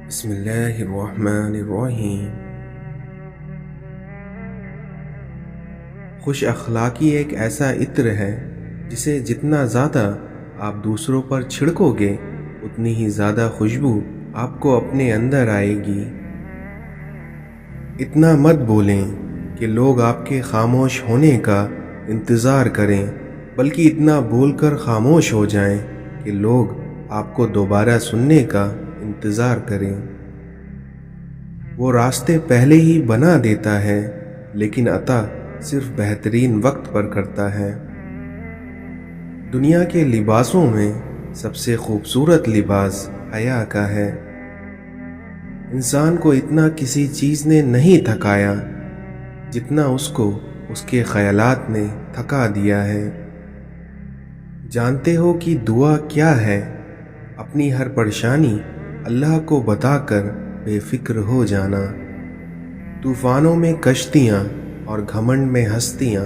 بسم اللہ الرحمن الرحیم۔ خوش اخلاقی ایک ایسا عطر ہے جسے جتنا زیادہ آپ دوسروں پر چھڑکو گے اتنی ہی زیادہ خوشبو آپ کو اپنے اندر آئے گی۔ اتنا مت بولیں کہ لوگ آپ کے خاموش ہونے کا انتظار کریں، بلکہ اتنا بول کر خاموش ہو جائیں کہ لوگ آپ کو دوبارہ سننے کا انتظار کریں۔ وہ راستے پہلے ہی بنا دیتا ہے، لیکن عطا صرف بہترین وقت پر کرتا ہے۔ دنیا کے لباسوں میں سب سے خوبصورت لباس حیا کا ہے۔ انسان کو اتنا کسی چیز نے نہیں تھکایا جتنا اس کو اس کے خیالات نے تھکا دیا ہے۔ جانتے ہو کہ دعا کیا ہے؟ اپنی ہر پریشانی اللہ کو بتا کر بے فکر ہو جانا۔ طوفانوں میں کشتیاں اور گھمنڈ میں ہستیاں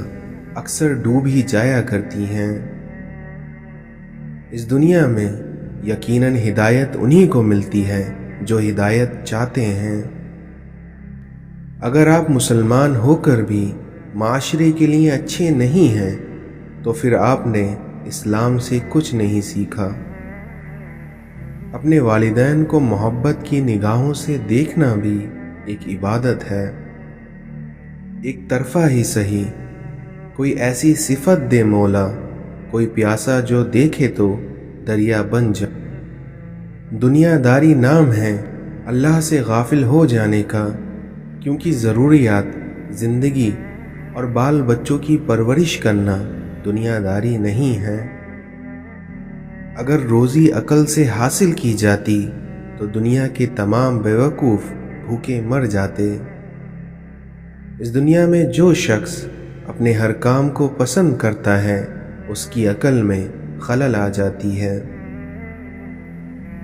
اکثر ڈوب ہی جایا کرتی ہیں۔ اس دنیا میں یقیناً ہدایت انہی کو ملتی ہے جو ہدایت چاہتے ہیں۔ اگر آپ مسلمان ہو کر بھی معاشرے کے لیے اچھے نہیں ہیں تو پھر آپ نے اسلام سے کچھ نہیں سیکھا۔ اپنے والدین کو محبت کی نگاہوں سے دیکھنا بھی ایک عبادت ہے۔ ایک طرفہ ہی صحیح، کوئی ایسی صفت دے مولا، کوئی پیاسا جو دیکھے تو دریا بن جائے۔ دنیا داری نام ہے اللہ سے غافل ہو جانے کا، کیونکہ ضروریات، زندگی اور بال بچوں کی پرورش کرنا دنیا داری نہیں ہے۔ اگر روزی عقل سے حاصل کی جاتی تو دنیا کے تمام بیوقوف بھوکے مر جاتے۔ اس دنیا میں جو شخص اپنے ہر کام کو پسند کرتا ہے اس کی عقل میں خلل آ جاتی ہے۔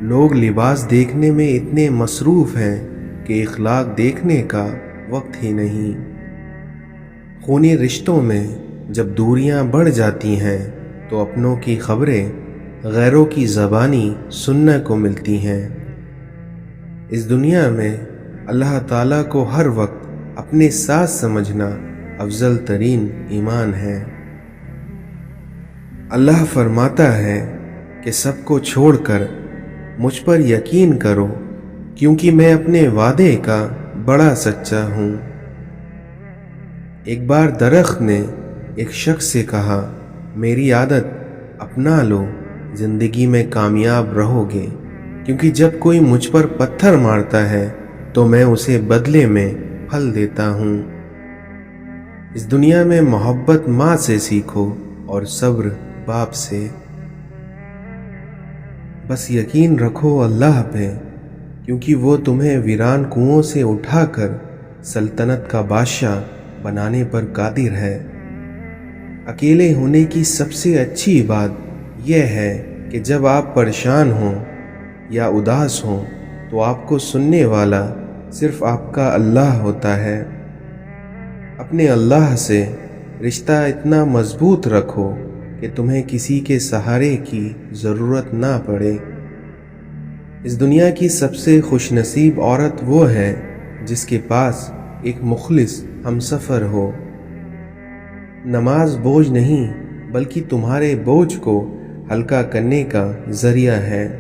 لوگ لباس دیکھنے میں اتنے مصروف ہیں کہ اخلاق دیکھنے کا وقت ہی نہیں۔ خونی رشتوں میں جب دوریاں بڑھ جاتی ہیں تو اپنوں کی خبریں غیروں کی زبانی سننے کو ملتی ہیں۔ اس دنیا میں اللہ تعالیٰ کو ہر وقت اپنے ساتھ سمجھنا افضل ترین ایمان ہے۔ اللہ فرماتا ہے کہ سب کو چھوڑ کر مجھ پر یقین کرو، کیونکہ میں اپنے وعدے کا بڑا سچا ہوں۔ ایک بار درخت نے ایک شخص سے کہا، میری عادت اپنا لو، زندگی میں کامیاب رہو گے، کیونکہ جب کوئی مجھ پر پتھر مارتا ہے تو میں اسے بدلے میں پھل دیتا ہوں۔ اس دنیا میں محبت ماں سے سیکھو اور صبر باپ سے۔ بس یقین رکھو اللہ پہ، کیونکہ وہ تمہیں ویران کنووں سے اٹھا کر سلطنت کا بادشاہ بنانے پر قادر ہے۔ اکیلے ہونے کی سب سے اچھی بات یہ ہے کہ جب آپ پریشان ہوں یا اداس ہوں تو آپ کو سننے والا صرف آپ کا اللہ ہوتا ہے۔ اپنے اللہ سے رشتہ اتنا مضبوط رکھو کہ تمہیں کسی کے سہارے کی ضرورت نہ پڑے۔ اس دنیا کی سب سے خوش نصیب عورت وہ ہے جس کے پاس ایک مخلص ہمسفر ہو۔ نماز بوجھ نہیں بلکہ تمہارے بوجھ کو ہلکا کرنے کا ذریعہ ہے۔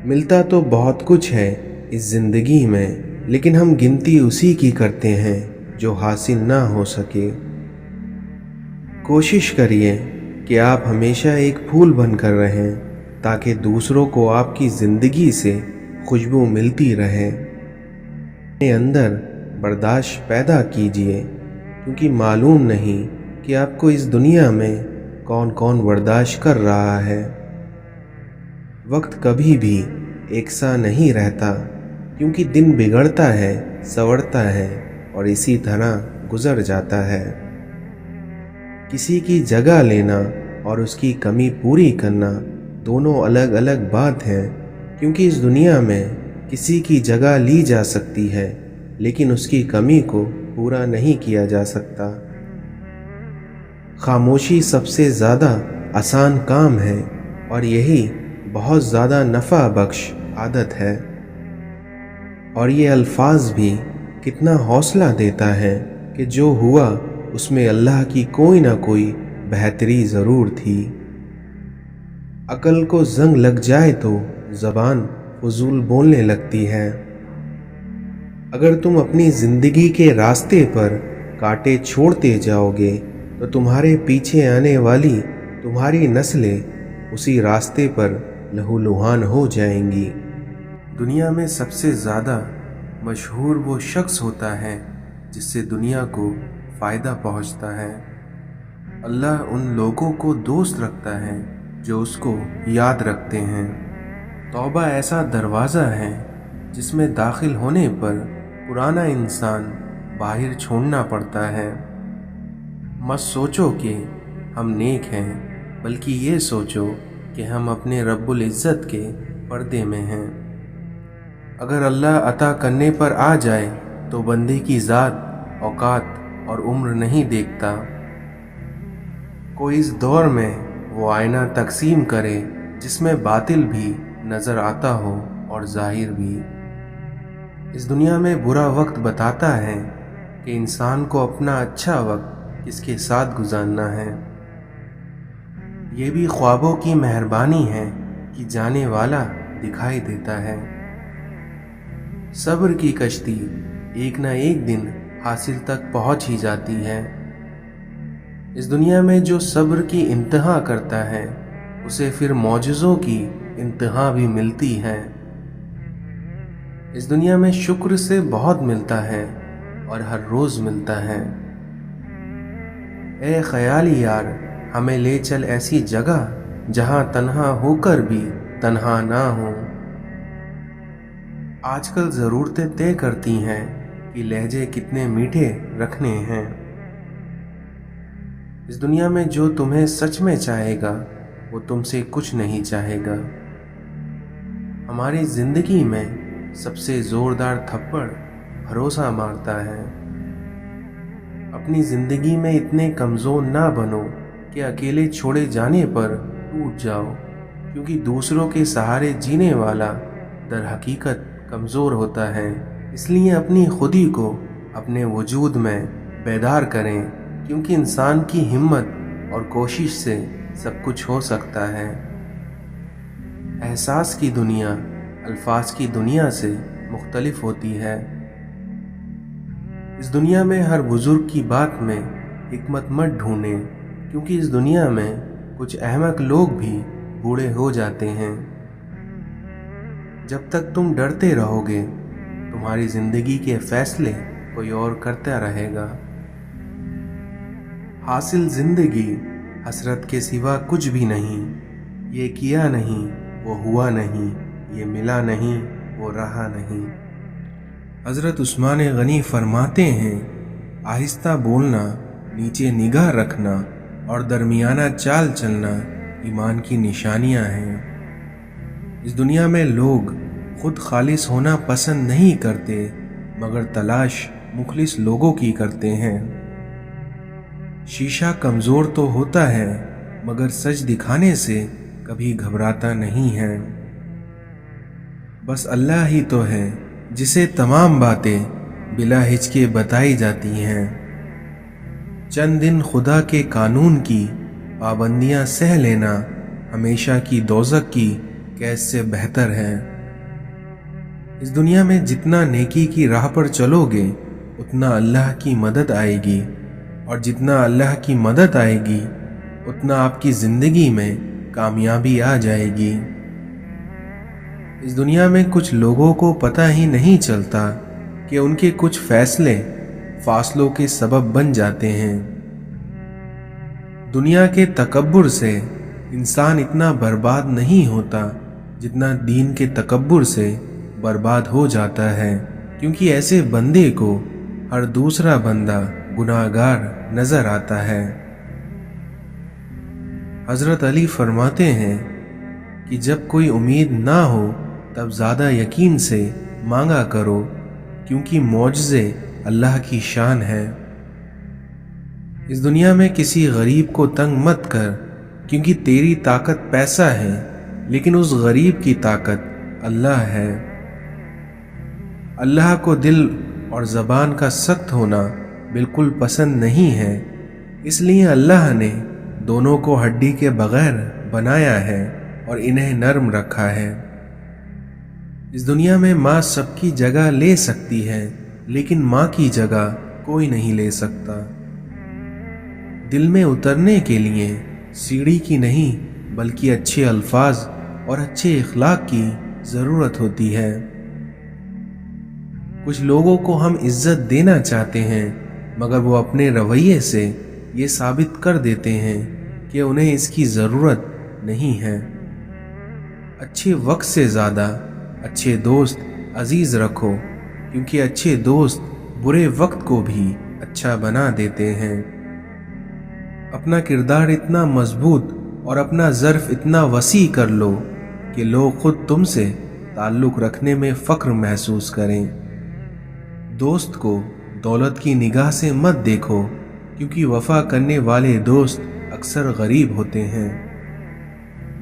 ملتا تو بہت کچھ ہے اس زندگی میں، لیکن ہم گنتی اسی کی کرتے ہیں جو حاصل نہ ہو سکے۔ کوشش کریے کہ آپ ہمیشہ ایک پھول بن کر رہیں تاکہ دوسروں کو آپ کی زندگی سے خوشبو ملتی رہے۔ اپنے اندر برداشت پیدا کیجیے، کیونکہ معلوم نہیں کہ آپ کو اس دنیا میں کون کون برداشت کر رہا ہے۔ وقت کبھی بھی یکساں نہیں رہتا، کیونکہ دن بگڑتا ہے، سنورتا ہے اور اسی طرح گزر جاتا ہے۔ کسی کی جگہ لینا اور اس کی کمی پوری کرنا دونوں الگ الگ بات ہیں، کیونکہ اس دنیا میں کسی کی جگہ لی جا سکتی ہے لیکن اس کی کمی کو پورا نہیں کیا جا سکتا۔ خاموشی سب سے زیادہ آسان کام ہے اور یہی بہت زیادہ نفع بخش عادت ہے۔ اور یہ الفاظ بھی کتنا حوصلہ دیتا ہے کہ جو ہوا اس میں اللہ کی کوئی نہ کوئی بہتری ضرور تھی۔ عقل کو زنگ لگ جائے تو زبان فضول بولنے لگتی ہے۔ اگر تم اپنی زندگی کے راستے پر کانٹے چھوڑتے جاؤ گے تو تمہارے پیچھے آنے والی تمہاری نسلیں اسی راستے پر لہولہان ہو جائیں گی۔ دنیا میں سب سے زیادہ مشہور وہ شخص ہوتا ہے جس سے دنیا کو فائدہ پہنچتا ہے۔ اللہ ان لوگوں کو دوست رکھتا ہے جو اس کو یاد رکھتے ہیں۔ توبہ ایسا دروازہ ہے جس میں داخل ہونے پر پرانا انسان باہر چھوڑنا پڑتا ہے۔ مت سوچو کہ ہم نیک ہیں، بلکہ یہ سوچو کہ ہم اپنے رب العزت کے پردے میں ہیں۔ اگر اللہ عطا کرنے پر آ جائے تو بندے کی ذات، اوقات اور عمر نہیں دیکھتا۔ کوئی اس دور میں وہ آئینہ تقسیم کرے جس میں باطل بھی نظر آتا ہو اور ظاہر بھی۔ اس دنیا میں برا وقت بتاتا ہے کہ انسان کو اپنا اچھا وقت کس کے ساتھ گزارنا ہے۔ یہ بھی خوابوں کی مہربانی ہے کہ جانے والا دکھائی دیتا ہے۔ صبر کی کشتی ایک نہ ایک دن حاصل تک پہنچ ہی جاتی ہے۔ اس دنیا میں جو صبر کی انتہا کرتا ہے اسے پھر معجزوں کی انتہا بھی ملتی ہے۔ اس دنیا میں شکر سے بہت ملتا ہے اور ہر روز ملتا ہے۔ اے خیالی یار، ہمیں لے چل ایسی جگہ جہاں تنہا ہو کر بھی تنہا نہ ہوں۔ آج کل ضرورتیں طے کرتی ہیں کہ لہجے کتنے میٹھے رکھنے ہیں۔ اس دنیا میں جو تمہیں سچ میں چاہے گا وہ تم سے کچھ نہیں چاہے گا۔ ہماری زندگی میں سب سے زوردار تھپڑ بھروسہ مارتا ہے۔ اپنی زندگی میں اتنے کمزور نہ بنو کہ اکیلے چھوڑے جانے پر ٹوٹ جاؤ، کیونکہ دوسروں کے سہارے جینے والا در حقیقت کمزور ہوتا ہے۔ اس لیے اپنی خودی کو اپنے وجود میں بیدار کریں، کیونکہ انسان کی ہمت اور کوشش سے سب کچھ ہو سکتا ہے۔ احساس کی دنیا الفاظ کی دنیا سے مختلف ہوتی ہے۔ اس دنیا میں ہر بزرگ کی بات میں حکمت مت ڈھونڈیں، کیونکہ اس دنیا میں کچھ احمق لوگ بھی بوڑھے ہو جاتے ہیں۔ جب تک تم ڈرتے رہو گے تمہاری زندگی کے فیصلے کوئی اور کرتا رہے گا۔ حاصل زندگی حسرت کے سوا کچھ بھی نہیں۔ یہ کیا نہیں وہ ہوا نہیں، یہ ملا نہیں وہ رہا نہیں۔ حضرت عثمان غنی فرماتے ہیں، آہستہ بولنا، نیچے نگاہ رکھنا اور درمیانہ چال چلنا ایمان کی نشانیاں ہیں۔ اس دنیا میں لوگ خود خالص ہونا پسند نہیں کرتے، مگر تلاش مخلص لوگوں کی کرتے ہیں۔ شیشہ کمزور تو ہوتا ہے مگر سچ دکھانے سے کبھی گھبراتا نہیں ہے۔ بس اللہ ہی تو ہے جسے تمام باتیں بلا ہچکے بتائی جاتی ہیں۔ چند دن خدا کے قانون کی پابندیاں سہ لینا ہمیشہ کی دوزخ کی قید سے بہتر ہے۔ اس دنیا میں جتنا نیکی کی راہ پر چلو گے اتنا اللہ کی مدد آئے گی، اور جتنا اللہ کی مدد آئے گی اتنا آپ کی زندگی میں کامیابی آ جائے گی۔ اس دنیا میں کچھ لوگوں کو پتہ ہی نہیں چلتا کہ ان کے کچھ فیصلے فاصلوں کے سبب بن جاتے ہیں۔ دنیا کے تکبر سے انسان اتنا برباد نہیں ہوتا جتنا دین کے تکبر سے برباد ہو جاتا ہے، کیونکہ ایسے بندے کو ہر دوسرا بندہ گناہگار نظر آتا ہے۔ حضرت علی فرماتے ہیں کہ جب کوئی امید نہ ہو تب زیادہ یقین سے مانگا کرو، کیونکہ معجزے اللہ کی شان ہے۔ اس دنیا میں کسی غریب کو تنگ مت کر، کیونکہ تیری طاقت پیسہ ہے لیکن اس غریب کی طاقت اللہ ہے۔ اللہ کو دل اور زبان کا سخت ہونا بالکل پسند نہیں ہے، اس لیے اللہ نے دونوں کو ہڈی کے بغیر بنایا ہے اور انہیں نرم رکھا ہے۔ اس دنیا میں ماں سب کی جگہ لے سکتی ہے، لیکن ماں کی جگہ کوئی نہیں لے سکتا۔ دل میں اترنے کے لیے سیڑھی کی نہیں بلکہ اچھے الفاظ اور اچھے اخلاق کی ضرورت ہوتی ہے۔ کچھ لوگوں کو ہم عزت دینا چاہتے ہیں، مگر وہ اپنے رویے سے یہ ثابت کر دیتے ہیں کہ انہیں اس کی ضرورت نہیں ہے۔ اچھے وقت سے زیادہ اچھے دوست عزیز رکھو، کیونکہ اچھے دوست برے وقت کو بھی اچھا بنا دیتے ہیں۔ اپنا کردار اتنا مضبوط اور اپنا ظرف اتنا وسیع کر لو کہ لوگ خود تم سے تعلق رکھنے میں فخر محسوس کریں۔ دوست کو دولت کی نگاہ سے مت دیکھو، کیونکہ وفا کرنے والے دوست اکثر غریب ہوتے ہیں۔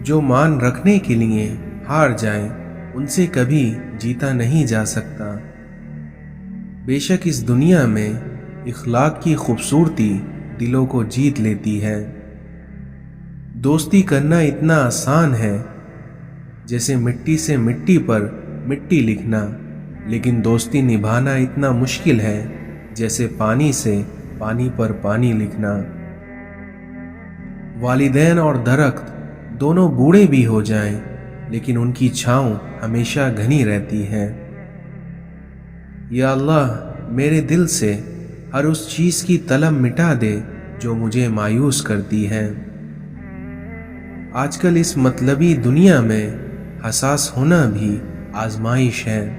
جو مان رکھنے کے لیے ہار جائیں ان سے کبھی جیتا نہیں جا سکتا۔ بے شک اس دنیا میں اخلاق کی خوبصورتی دلوں کو جیت لیتی ہے۔ دوستی کرنا اتنا آسان ہے جیسے مٹی سے مٹی پر مٹی لکھنا، لیکن دوستی نبھانا اتنا مشکل ہے جیسے پانی سے پانی پر پانی لکھنا۔ والدین اور درخت دونوں بوڑھے بھی ہو جائیں، لیکن ان کی چھاؤں ہمیشہ گھنی رہتی ہے۔ یا اللہ، میرے دل سے ہر اس چیز کی طلب مٹا دے جو مجھے مایوس کرتی ہے۔ آج کل اس مطلبی دنیا میں حساس ہونا بھی آزمائش ہے۔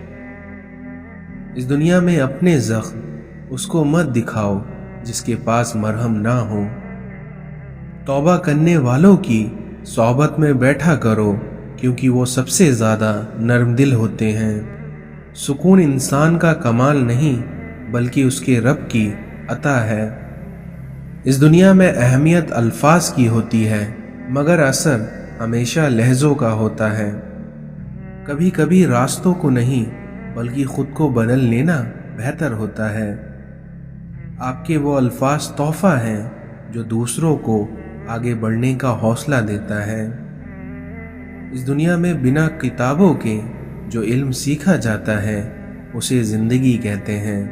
اس دنیا میں اپنے زخم اس کو مت دکھاؤ جس کے پاس مرہم نہ ہو۔ توبہ کرنے والوں کی صحبت میں بیٹھا کرو، کیونکہ وہ سب سے زیادہ نرم دل ہوتے ہیں۔ سکون انسان کا کمال نہیں بلکہ اس کے رب کی عطا ہے۔ اس دنیا میں اہمیت الفاظ کی ہوتی ہے، مگر اثر ہمیشہ لہجوں کا ہوتا ہے۔ کبھی کبھی راستوں کو نہیں بلکہ خود کو بدل لینا بہتر ہوتا ہے۔ آپ کے وہ الفاظ تحفہ ہیں جو دوسروں کو آگے بڑھنے کا حوصلہ دیتا ہے۔ اس دنیا میں بنا کتابوں کے جو علم سیکھا جاتا ہے اسے زندگی کہتے ہیں۔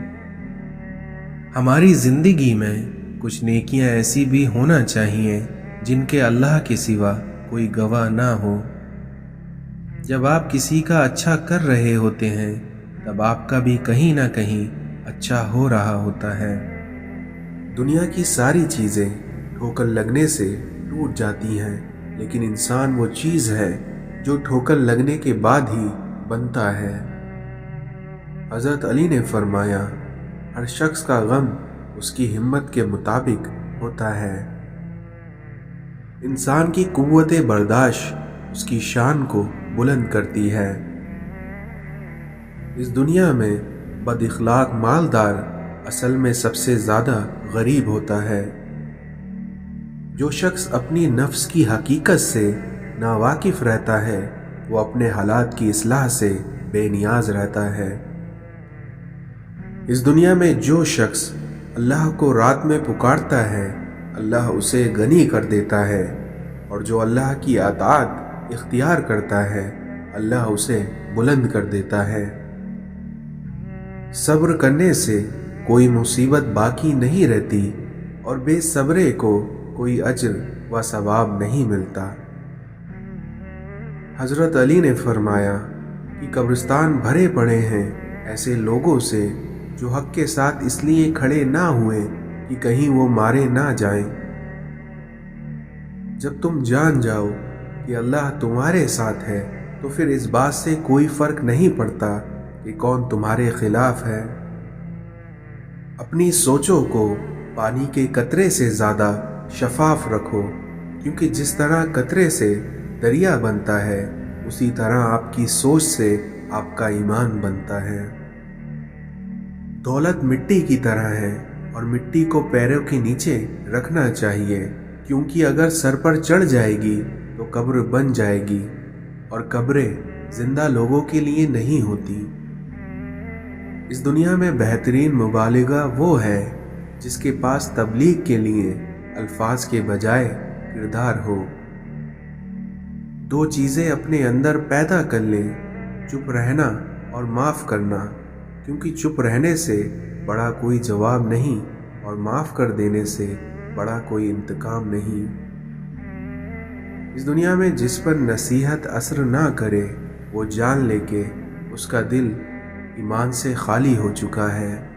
ہماری زندگی میں کچھ نیکیاں ایسی بھی ہونا چاہیے جن کے اللہ کے سوا کوئی گواہ نہ ہو۔ جب آپ کسی کا اچھا کر رہے ہوتے ہیں تب آپ کا بھی کہیں نہ کہیں اچھا ہو رہا ہوتا ہے۔ دنیا کی ساری چیزیں ٹھوکر لگنے سے ٹوٹ جاتی ہیں، لیکن انسان وہ چیز ہے جو ٹھوکر لگنے کے بعد ہی بنتا ہے۔ حضرت علی نے فرمایا، ہر شخص کا غم اس کی ہمت کے مطابق ہوتا ہے۔ انسان کی قوت برداشت اس کی شان کو بلند کرتی ہے۔ اس دنیا میں بد اخلاق مالدار اصل میں سب سے زیادہ غریب ہوتا ہے۔ جو شخص اپنی نفس کی حقیقت سے ناواقف رہتا ہے وہ اپنے حالات کی اصلاح سے بے نیاز رہتا ہے۔ اس دنیا میں جو شخص اللہ کو رات میں پکارتا ہے اللہ اسے غنی کر دیتا ہے، اور جو اللہ کی اطاعت اختیار کرتا ہے اللہ اسے بلند کر دیتا ہے۔ صبر کرنے سے کوئی مصیبت باقی نہیں رہتی اور بے صبرے کو کوئی اجر و ثواب نہیں ملتا۔ حضرت علی نے فرمایا کہ قبرستان بھرے پڑے ہیں ایسے لوگوں سے جو حق کے ساتھ اس لیے کھڑے نہ ہوئے کہ کہیں وہ مارے نہ جائیں۔ جب تم جان جاؤ کہ اللہ تمہارے ساتھ ہے تو پھر اس بات سے کوئی فرق نہیں پڑتا کہ کون تمہارے خلاف ہے۔ اپنی سوچوں کو پانی کے قطرے سے زیادہ شفاف رکھو، کیونکہ جس طرح قطرے سے دریا بنتا ہے اسی طرح آپ کی سوچ سے آپ کا ایمان بنتا ہے۔ دولت مٹی کی طرح ہے اور مٹی کو پیروں کے نیچے رکھنا چاہیے، کیونکہ اگر سر پر چڑھ جائے گی تو قبر بن جائے گی، اور قبریں زندہ لوگوں کے لیے نہیں ہوتی۔ اس دنیا میں بہترین مبالغہ وہ ہے جس کے پاس تبلیغ کے لیے الفاظ کے بجائے کردار ہو۔ دو چیزیں اپنے اندر پیدا کر لیں، چپ رہنا اور معاف کرنا، کیونکہ چپ رہنے سے بڑا کوئی جواب نہیں اور معاف کر دینے سے بڑا کوئی انتقام نہیں۔ اس دنیا میں جس پر نصیحت اثر نہ کرے وہ جان لے کہ اس کا دل ایمان سے خالی ہو چکا ہے۔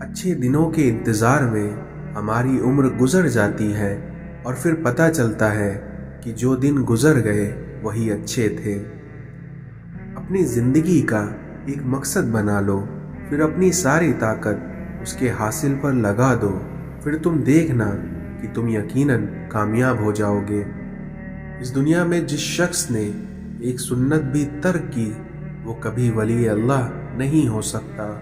اچھے دنوں کے انتظار میں ہماری عمر گزر جاتی ہے اور پھر پتہ چلتا ہے کہ جو دن گزر گئے وہی اچھے تھے۔ اپنی زندگی کا ایک مقصد بنا لو، پھر اپنی ساری طاقت اس کے حاصل پر لگا دو، پھر تم دیکھنا کہ تم یقیناً کامیاب ہو جاؤ گے۔ اس دنیا میں جس شخص نے ایک سنت بھی ترک کی وہ کبھی ولی اللہ نہیں ہو سکتا۔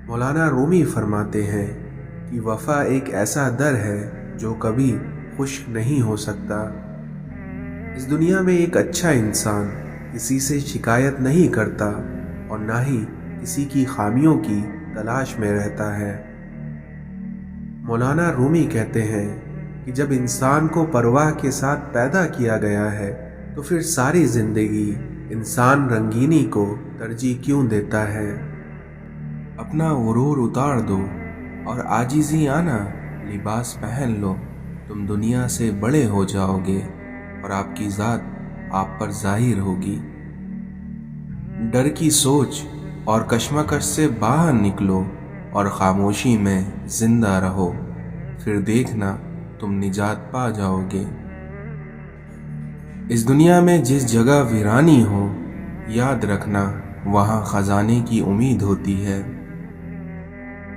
مولانا رومی فرماتے ہیں کہ وفا ایک ایسا در ہے جو کبھی خشک نہیں ہو سکتا۔ اس دنیا میں ایک اچھا انسان کسی سے شکایت نہیں کرتا اور نہ ہی کسی کی خامیوں کی تلاش میں رہتا ہے۔ مولانا رومی کہتے ہیں کہ جب انسان کو پرواہ کے ساتھ پیدا کیا گیا ہے تو پھر ساری زندگی انسان رنگینی کو ترجیح کیوں دیتا ہے؟ اپنا غرور اتار دو اور عاجزی آنا لباس پہن لو، تم دنیا سے بڑے ہو جاؤ گے اور آپ کی ذات آپ پر ظاہر ہوگی۔ ڈر کی سوچ اور کشمکش سے باہر نکلو اور خاموشی میں زندہ رہو، پھر دیکھنا تم نجات پا جاؤ گے۔ اس دنیا میں جس جگہ ویرانی ہو یاد رکھنا وہاں خزانے کی امید ہوتی ہے۔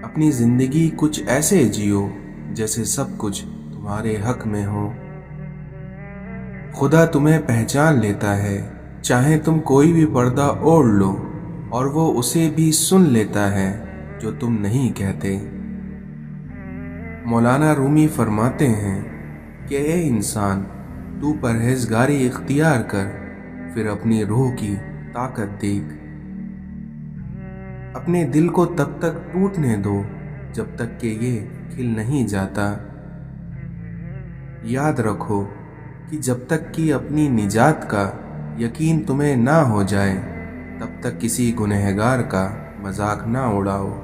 اپنی زندگی کچھ ایسے جیو جیسے سب کچھ تمہارے حق میں ہو۔ خدا تمہیں پہچان لیتا ہے، چاہے تم کوئی بھی پردہ اوڑھ لو اور وہ اسے بھی سن لیتا ہے جو تم نہیں کہتے۔ مولانا رومی فرماتے ہیں کہ اے انسان، تو پرہیزگاری اختیار کر، پھر اپنی روح کی طاقت دیکھ۔ اپنے دل کو تب تک ٹوٹنے دو جب تک کہ یہ کھل نہیں جاتا۔ یاد رکھو کہ جب تک کہ اپنی نجات کا یقین تمہیں نہ ہو جائے تب تک کسی گنہگار کا مذاق نہ اڑاؤ۔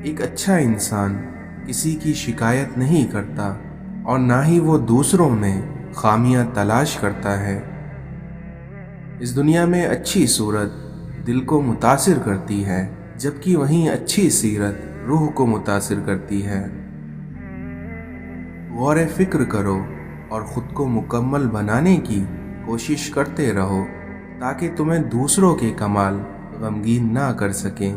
ایک اچھا انسان کسی کی شکایت نہیں کرتا اور نہ ہی وہ دوسروں میں خامیاں تلاش کرتا ہے۔ اس دنیا میں اچھی صورت دل کو متاثر کرتی ہے، جبکہ وہیں اچھی سیرت روح کو متاثر کرتی ہے۔ غور فکر کرو اور خود کو مکمل بنانے کی کوشش کرتے رہو تاکہ تمہیں دوسروں کے کمال غمگین نہ کر سکیں۔